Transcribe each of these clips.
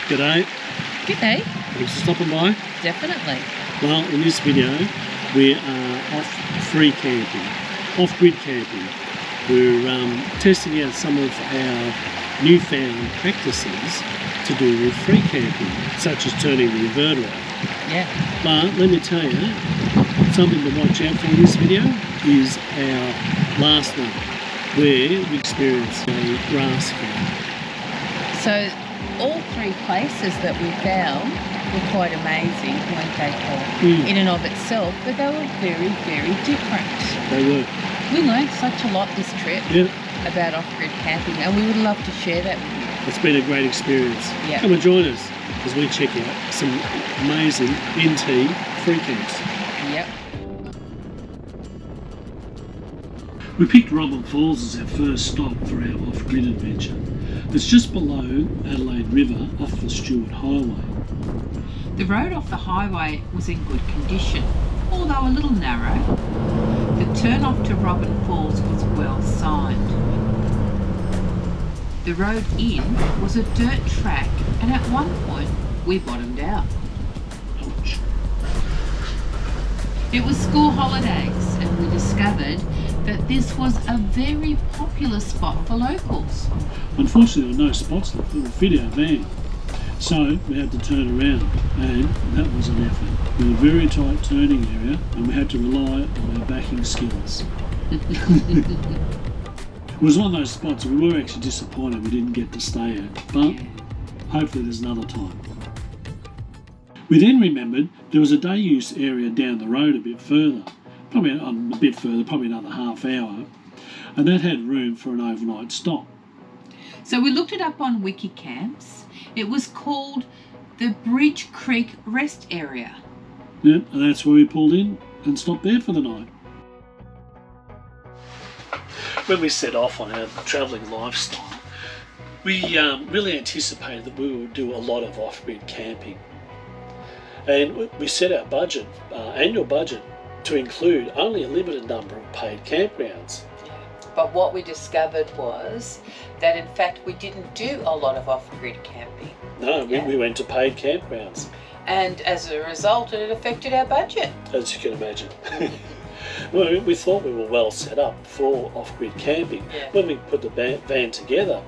G'day. G'day. Thanks for stopping by. Definitely. Well, in this video, we are off-grid camping. We're testing out some of our newfound practices to do with free camping, such as turning the inverter off. Yeah. But let me tell you, something to watch out for in this video is our last one, where we experienced a grass fire. So all three places that we found were quite amazing, weren't they, Paul? In and of itself, but they were very, very different. They were. We learned such a lot this trip about off-grid camping, and we would love to share that with you. It's been a great experience. Yeah. Come and join us as we check out some amazing NT free camps. Yep. We picked Robin Falls as our first stop for our off-grid adventure. It's just below Adelaide River off the Stuart Highway. The road off the highway was in good condition, although a little narrow. The turn off to Robin Falls was well signed. The road in was a dirt track, and at one point we bottomed out. Ouch. It was school holidays, and we discovered that this was a very popular spot for locals. Unfortunately, there were no spots left that would fit our van, so we had to turn around, and that was an effort. We had a very tight turning area, and we had to rely on our backing skills. It was one of those spots we were actually disappointed we didn't get to stay at, but hopefully there's another time. We then remembered there was a day use area down the road a bit further, probably another half hour, and that had room for an overnight stop. So we looked it up on Wikicamps. It was called the Bridge Creek Rest Area. Yep, and that's where we pulled in and stopped there for the night. When we set off on our travelling lifestyle, we really anticipated that we would do a lot of off-grid camping. And we set our budget, annual budget, to include only a limited number of paid campgrounds. But what we discovered was that in fact we didn't do a lot of off-grid camping. No, we went to paid campgrounds. And as a result, it affected our budget. As you can imagine. Well, we thought we were well set up for off-grid camping. Yeah. When we put the van together,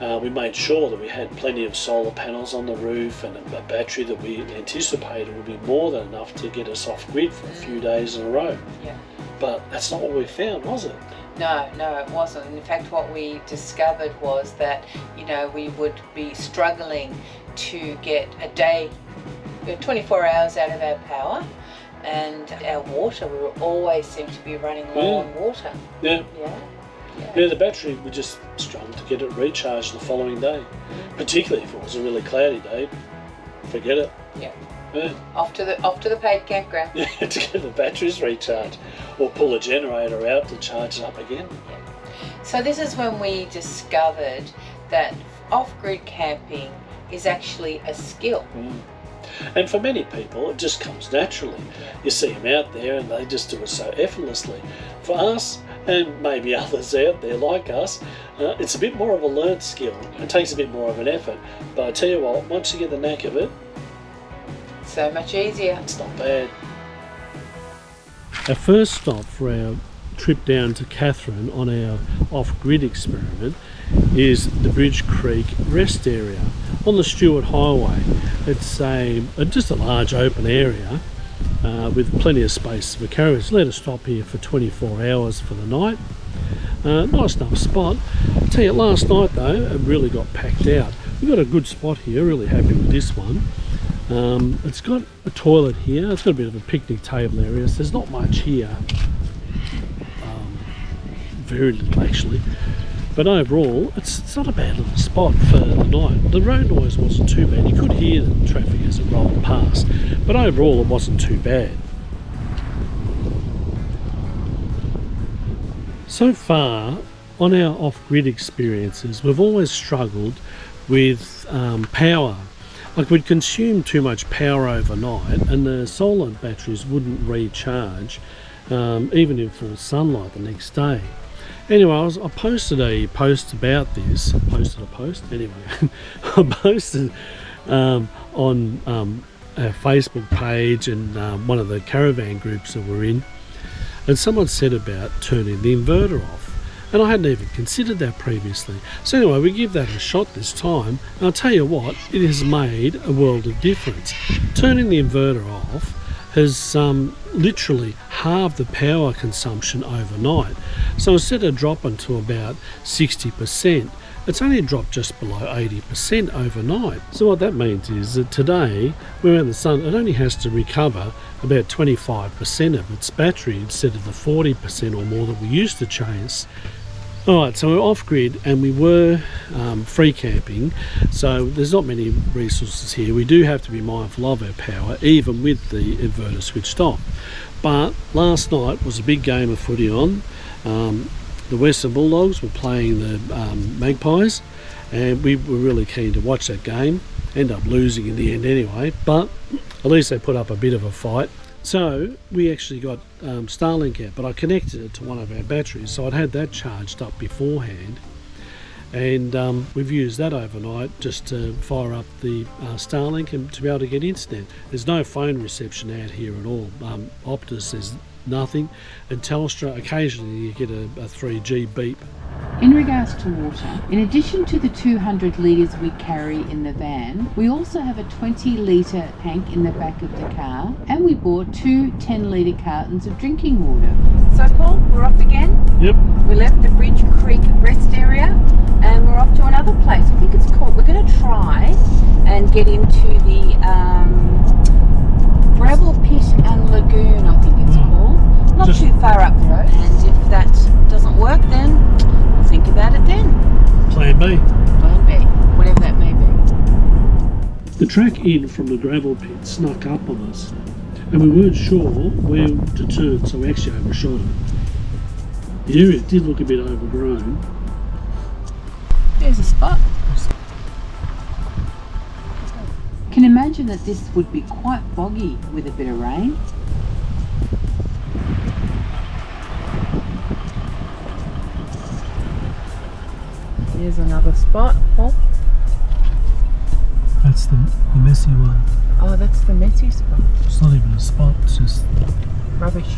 we made sure that we had plenty of solar panels on the roof and a battery that we anticipated would be more than enough to get us off-grid for a few days in a row. Yeah. But that's not what we found, was it? No, it wasn't. In fact, what we discovered was that, we would be struggling to get a day, 24 hours out of our power, and our water, we were always seemed to be running low on water. Yeah, the battery, we just struggled to get it recharged the following day. Particularly if it was a really cloudy day, forget it. Yeah. Yeah. Off to the paid campground. Yeah, to get the batteries recharged, or pull a generator out to charge it up again. Yeah. So this is when we discovered that off-grid camping is actually a skill. And for many people, it just comes naturally. Yeah. You see them out there and they just do it so effortlessly. For us, and maybe others out there like us, it's a bit more of a learnt skill. It takes a bit more of an effort. But I tell you what, once you get the knack of it, so much easier. It's not bad. Our first stop for our trip down to Katherine on our off-grid experiment is the Bridge Creek Rest Area on the Stuart Highway. It's just a large open area with plenty of space for carriage. Let us stop here for 24 hours for the night. Nice enough spot. I'll tell you, last night though, it really got packed out. We've got a good spot here, really happy with this one. It's got a toilet here, it's got a bit of a picnic table area, so there's not much here. Very little actually. But overall, it's not a bad little spot for the night. The road noise wasn't too bad. You could hear the traffic as it rolled past, but overall it wasn't too bad. So far, on our off-grid experiences, we've always struggled with power. Like, we'd consume too much power overnight and the solar batteries wouldn't recharge even in full sunlight the next day. Anyway, I posted a post about this. I posted on our Facebook page and one of the caravan groups that we're in, and someone said about turning the inverter off. And I hadn't even considered that previously. So anyway, we give that a shot this time, and I'll tell you what, it has made a world of difference. Turning the inverter off has literally halved the power consumption overnight. So instead of dropping to about 60%, it's only dropped just below 80% overnight. So what that means is that today, we're in the sun, it only has to recover about 25% of its battery instead of the 40% or more that we used to chase. Alright, so we're off grid and we were free camping, so there's not many resources here. We do have to be mindful of our power, even with the inverter switched off. But last night was a big game of footy on. The Western Bulldogs were playing the Magpies, and we were really keen to watch that game. End up losing in the end anyway, but at least they put up a bit of a fight. So we actually got Starlink out, but I connected it to one of our batteries, so I'd had that charged up beforehand, and we've used that overnight just to fire up the Starlink and to be able to get internet. There's no phone reception out here at all. Optus, there's nothing, and Telstra, occasionally you get a 3G beep. In regards to water, in addition to the 200 litres we carry in the van, we also have a 20 litre tank in the back of the car, and we bought 2 10-litre cartons of drinking water. So Paul, we're off again? Yep. We left the Bridge Creek rest area and we're off to another place. I think it's called, we're going to try and get into the Gravel Pit and Lagoon, I think it's called. Not too far up the road, and if that doesn't work, then we'll think about it then. Plan B. Plan B, whatever that may be. The track in from the gravel pit snuck up on us, and we weren't sure where to turn, so we actually overshot it. The area did look a bit overgrown. There's a spot. Can imagine that this would be quite boggy with a bit of rain. Here's another spot. Oh, That's the messy one. oh, that's the messy spot. It's not even a spot, it's just Rubbish.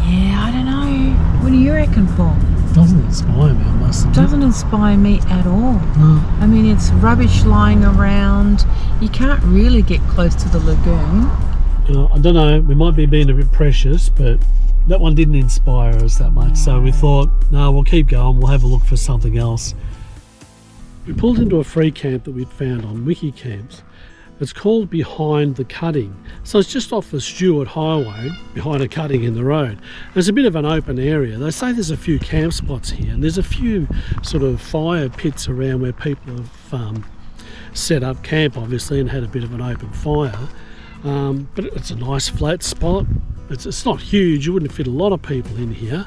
Yeah, I don't know. What do you reckon, Paul? doesn't inspire me, I must admit. Doesn't inspire me at all. No. I mean, it's rubbish lying around. You can't really get close to the lagoon. I don't know, we might be being a bit precious, but that one didn't inspire us that much, so we thought, no, we'll keep going, we'll have a look for something else. We pulled into a free camp that we'd found on Wiki Camps. It's called Behind the Cutting. So it's just off the Stewart Highway, behind a cutting in the road. There's a bit of an open area. They say there's a few camp spots here, and there's a few sort of fire pits around where people have set up camp, obviously, and had a bit of an open fire. But it's a nice flat spot. It's not huge, you wouldn't fit a lot of people in here.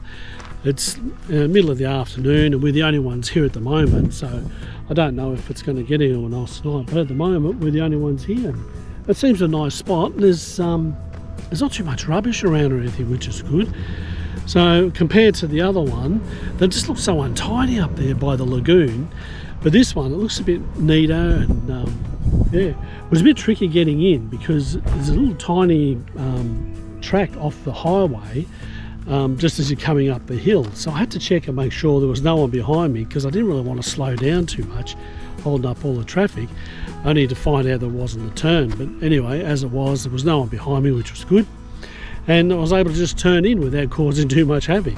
It's middle of the afternoon and we're the only ones here at the moment, so I don't know if it's going to get anyone else tonight, but at the moment we're the only ones here. It seems a nice spot. There's not too much rubbish around or anything, which is good. So compared to the other one, they just look so untidy up there by the lagoon, but this one, it looks a bit neater, and yeah, it was a bit tricky getting in because there's a little tiny track off the highway just as you're coming up the hill, so I had to check and make sure there was no one behind me because I didn't really want to slow down too much holding up all the traffic, only to find out there wasn't a turn. But anyway, as it was, there was no one behind me, which was good, and I was able to just turn in without causing too much havoc.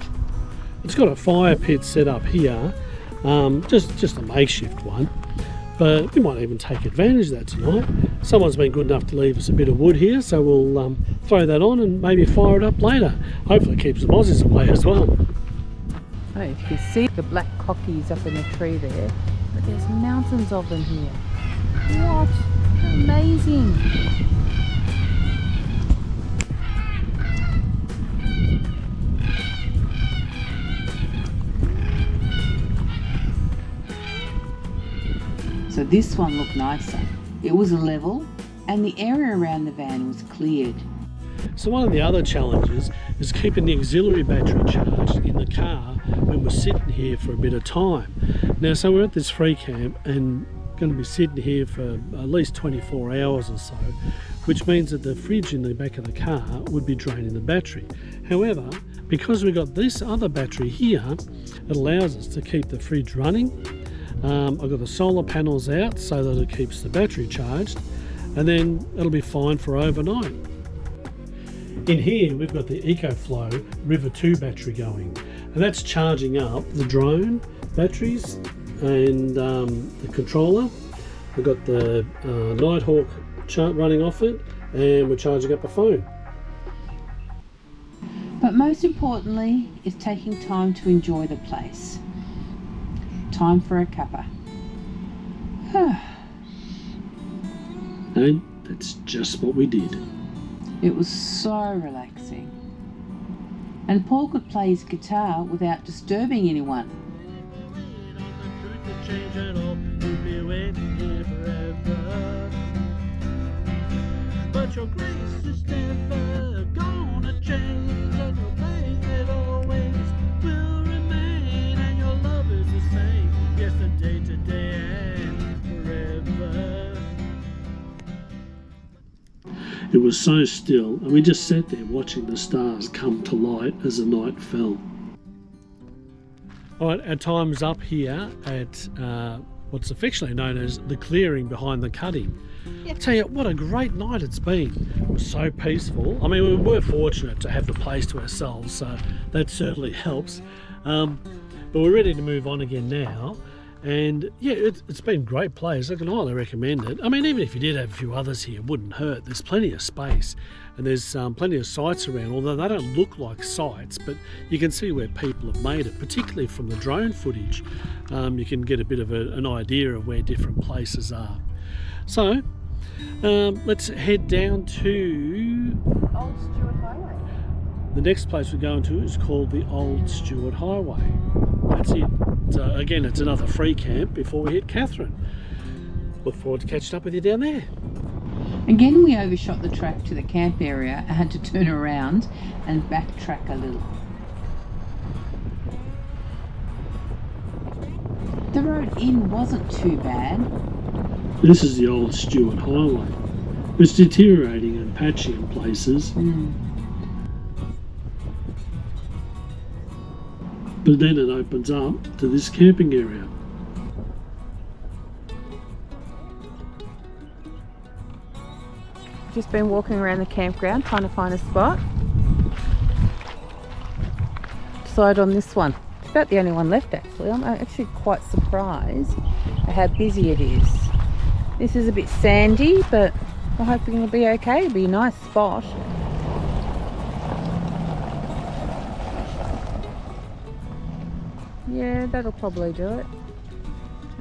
It's got a fire pit set up here, just a makeshift one, but we might even take advantage of that tonight. Someone's been good enough to leave us a bit of wood here, so we'll throw that on and maybe fire it up later. Hopefully it keeps the mozzies away as well. Oh, if you can see the black cockies up in the tree there, but there's mountains of them here. What? Amazing. So this one looked nicer. It was a level and the area around the van was cleared. So one of the other challenges is keeping the auxiliary battery charged in the car when we're sitting here for a bit of time. Now, so we're at this free camp and going to be sitting here for at least 24 hours or so, which means that the fridge in the back of the car would be draining the battery. However, because we've got this other battery here, it allows us to keep the fridge running. I've got the solar panels out so that it keeps the battery charged, and then it'll be fine for overnight. In here we've got the EcoFlow River 2 battery going, and that's charging up the drone batteries and the controller. We've got the Nighthawk running off it, and we're charging up a phone. But most importantly is taking time to enjoy the place. Time for a cuppa. And that's just what we did. It was so relaxing. And Paul could play his guitar without disturbing anyone. But your grace is never gonna change, and your faith it always will remain, and your love is the same yesterday, today, and forever. It was so still, and we just sat there watching the stars come to light as the night fell. Alright, our time's up here at what's affectionately known as the clearing behind the cutting. I tell you, what a great night it's been. It was so peaceful. I mean, we were fortunate to have the place to ourselves, so that certainly helps. But we're ready to move on again now. And yeah, it's been a great place. I can highly recommend it. I mean, even if you did have a few others here, it wouldn't hurt. There's plenty of space, and there's plenty of sites around, although they don't look like sites, but you can see where people have made it, particularly from the drone footage. You can get a bit of an idea of where different places are. So let's head down to Old Stewart Highway. the next place we're going to is called the Old Stewart Highway. That's it. So again, it's another free camp before we hit Katherine. Look forward to catching up with you down there. Again, we overshot the track to the camp area and had to turn around and backtrack a little. The road in wasn't too bad. This is the Old Stewart Highway. It's deteriorating and patchy in places. But then it opens up to this camping area. Just been walking around the campground trying to find a spot. Decided on this one. It's about the only one left actually. I'm actually quite surprised at how busy it is. This is a bit sandy, but we're hoping it'll be okay. It'll be a nice spot. Yeah, that'll probably do it.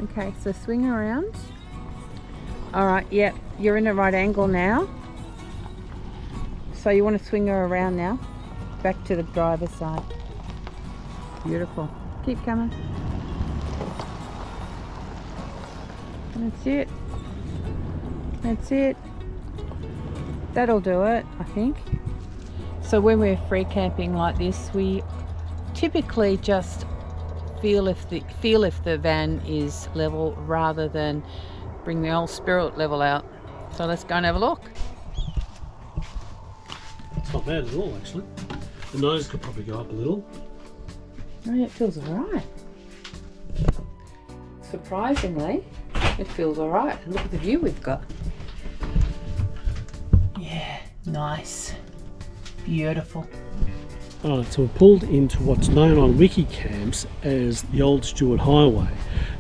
Okay, so swing around. Alright, yep, you're in the right angle now. So you want to swing her around now. Back to the driver's side. Beautiful. Keep coming. That's it. That's it. That'll do it, I think. So when we're free camping like this, we typically just feel if the van is level rather than bring the old spirit level out. So let's go and have a look. It's not bad at all, actually. The nose could probably go up a little. Oh yeah, it feels alright. Surprisingly, it feels alright. Look at the view we've got. Yeah, nice. Beautiful. Alright, so we're pulled into what's known on wiki camps as the Old Stewart Highway.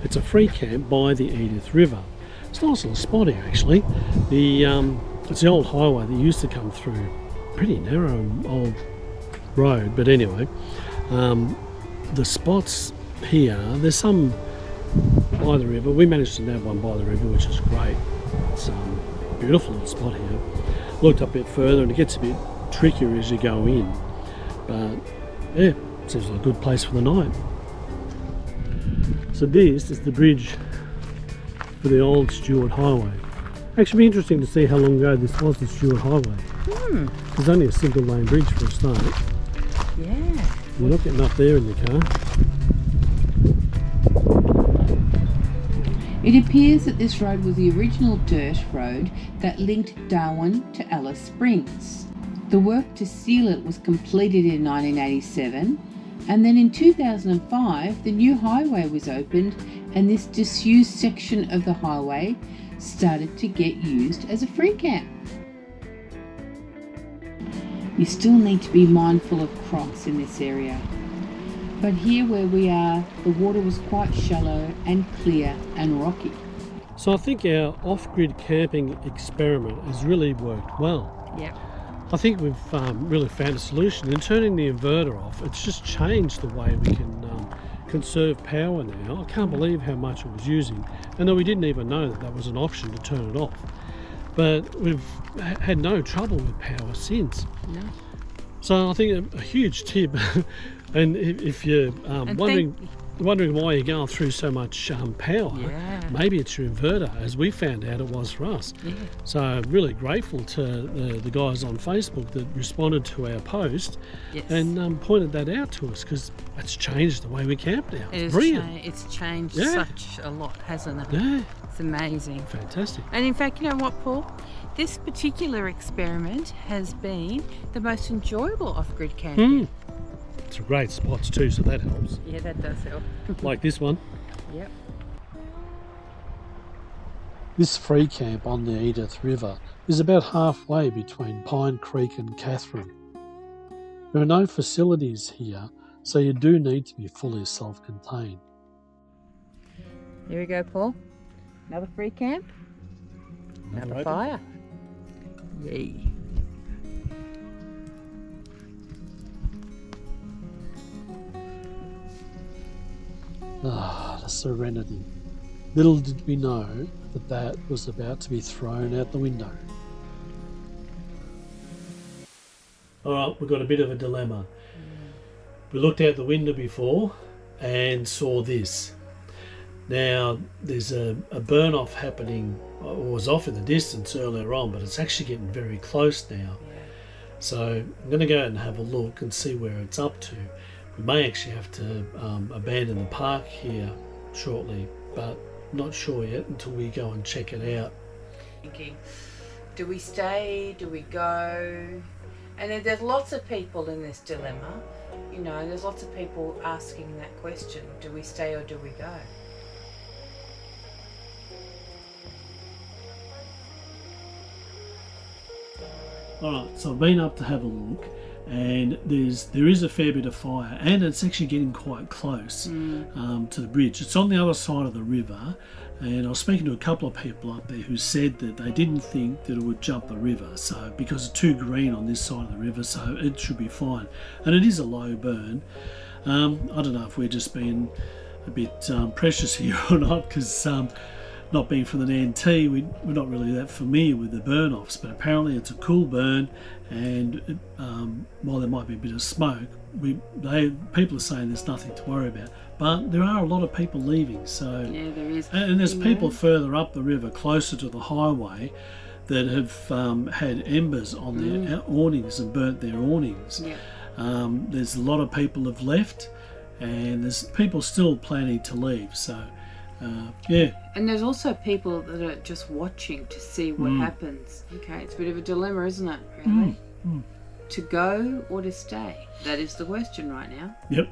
It's a free camp by the Edith River. It's a nice little spot here actually. It's the old highway that used to come through. Pretty narrow old road, but anyway. The spots here, there's some by the river. We managed to nab one by the river, which is great. It's a beautiful little spot here. Looked up a bit further and it gets a bit trickier as you go in. But yeah, seems like a good place for the night. So this is the bridge for the Old Stewart Highway. Actually, be interesting to see how long ago this was the Stewart Highway. There's only a single lane bridge for a start. Yeah. You're not getting up there in the car. It appears that this road was the original dirt road that linked Darwin to Alice Springs. The work to seal it was completed in 1987, and then in 2005 the new highway was opened, and this disused section of the highway started to get used as a free camp. You still need to be mindful of crocs in this area. But here where we are, the water was quite shallow and clear and rocky. So I think our off-grid camping experiment has really worked well. Yep. I think we've really found a solution. In turning the inverter off, it's just changed the way we can conserve power now. I can't believe how much it was using, and though we didn't even know that that was an option to turn it off. But we've had no trouble with power since. No. So I think a huge tip, and if you're wondering why you're going through so much power, maybe it's your inverter, as we found out it was for us. Yeah. So I'm really grateful to the guys on Facebook that responded to our post and pointed that out to us, because it's changed the way we camp now. It's brilliant. It's changed such a lot, hasn't it? Yeah. It's amazing. Fantastic. And in fact, you know what, Paul? This particular experiment has been the most enjoyable off-grid camping. It's great spots too, so that helps. Yeah, that does help. Like this one. Yep. This free camp on the Edith River is about halfway between Pine Creek and Katherine. There are no facilities here, so you do need to be fully self-contained. Here we go, Paul. Another free camp. Another fire. Yay. Ah, the serenity. Little did we know that that was about to be thrown out the window. Alright, we've got a bit of a dilemma. We looked out the window before and saw this. Now, there's a burn off happening, or was off in the distance earlier on, but it's actually getting very close now. So I'm going to go out and have a look and see where it's up to. We may actually have to abandon the park here shortly, but not sure yet until we go and check it out. Thinking, do we stay? Do we go? And then there's lots of people in this dilemma. You know, there's lots of people asking that question: do we stay or do we go? Alright, so I've been up to have a look, and there is a fair bit of fire, and it's actually getting quite close to the bridge. It's on the other side of the river, and I was speaking to a couple of people up there who said that they didn't think that it would jump the river, so because it's too green on this side of the river, so it should be fine. And it is a low burn. I don't know if we're just being a bit precious here or not, because not being from the NT, we're not really that familiar with the burn-offs, but apparently it's a cool burn, and while there might be a bit of smoke, people are saying there's nothing to worry about. But there are a lot of people leaving, so yeah, there is. And there's people further up the river, closer to the highway, that have had embers on their awnings and burnt their awnings. Yeah. There's a lot of people have left, and there's people still planning to leave. So. And there's also people that are just watching to see what happens. Okay, it's a bit of a dilemma, isn't it, really? To go or to stay? That is the question right now. Yep.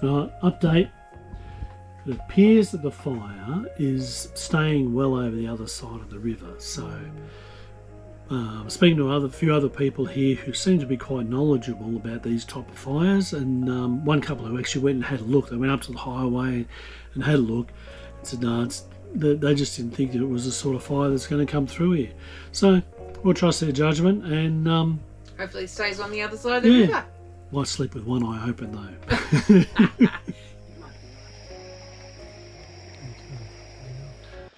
Update. It appears that the fire is staying well over the other side of the river, so speaking to a few other people here who seem to be quite knowledgeable about these type of fires, and one couple who actually went and had a look. They went up to the highway and had a look and said no, they just didn't think that it was the sort of fire that's going to come through here. So we'll trust their judgment, and hopefully it stays on the other side of the river. Might sleep with one eye open though.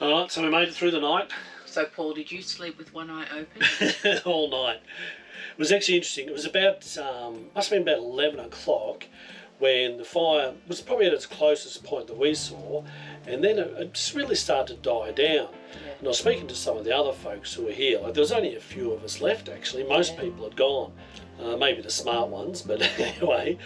Alright, so we made it through the night. So Paul, did you sleep with one eye open? All night. It was actually interesting. It was about, must have been about 11 o'clock when the fire was probably at its closest point that we saw, and then it just really started to die down. And I was speaking to some of the other folks who were here. Like, there was only a few of us left, actually. Most people had gone, maybe the smart ones, but anyway.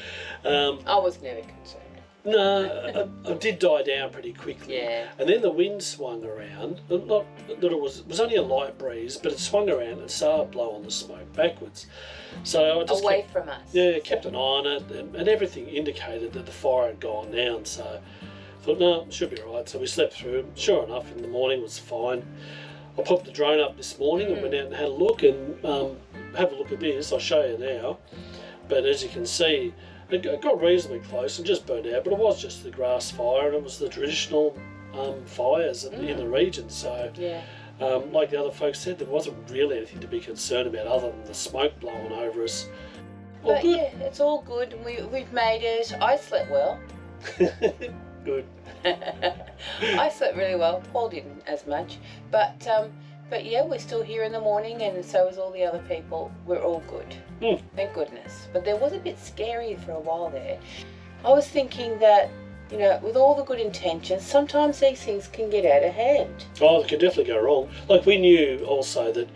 I was never concerned. No, it did die down pretty quickly. Yeah. And then the wind swung around. Not that it was only a light breeze, but it swung around and started blowing the smoke backwards. So I just Away from us. Yeah, kept an eye on it, and everything indicated that the fire had gone down. So I thought, no, it should be all right. So we slept through. Sure enough, in the morning it was fine. I popped the drone up this morning and went out and had a look, and have a look at this. I'll show you now. But as you can see, it got reasonably close and just burned out, but it was just the grass fire, and it was the traditional fires in the region. So, like the other folks said, there wasn't really anything to be concerned about other than the smoke blowing over us. But yeah, it's all good. We've made it. I slept well. Good. I slept really well. Paul didn't as much, but yeah, we're still here in the morning, and so is all the other people. We're all good. Thank goodness. But there was a bit scary for a while there. I was thinking that, you know, with all the good intentions, sometimes these things can get out of hand. Oh, it could definitely go wrong. Like, we knew also that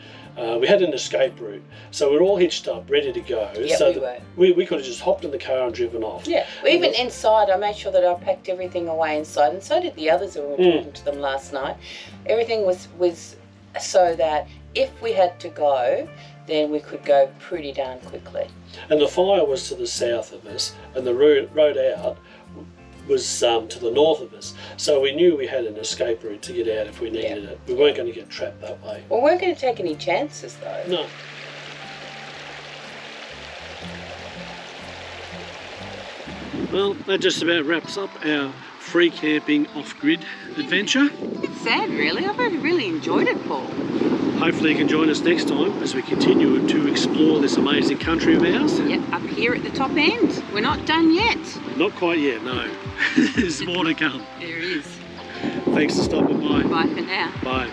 we had an escape route, so we were all hitched up, ready to go. Yeah, so we were. We could have just hopped in the car and driven off. Yeah, even inside, I made sure that I packed everything away inside, and so did the others when we were talking to them last night. Everything was so that if we had to go, then we could go pretty darn quickly. And the fire was to the south of us, and the road out was to the north of us. So we knew we had an escape route to get out if we needed it. We weren't going to get trapped that way. We weren't going to take any chances, though. No. Well, that just about wraps up our free camping off-grid adventure. It's sad, really. I've really enjoyed it, Paul. Hopefully you can join us next time as we continue to explore this amazing country of ours. Yep, up here at the top end. We're not done yet. Not quite yet, no. There's more to come. There is. Thanks for stopping by. Bye for now. Bye.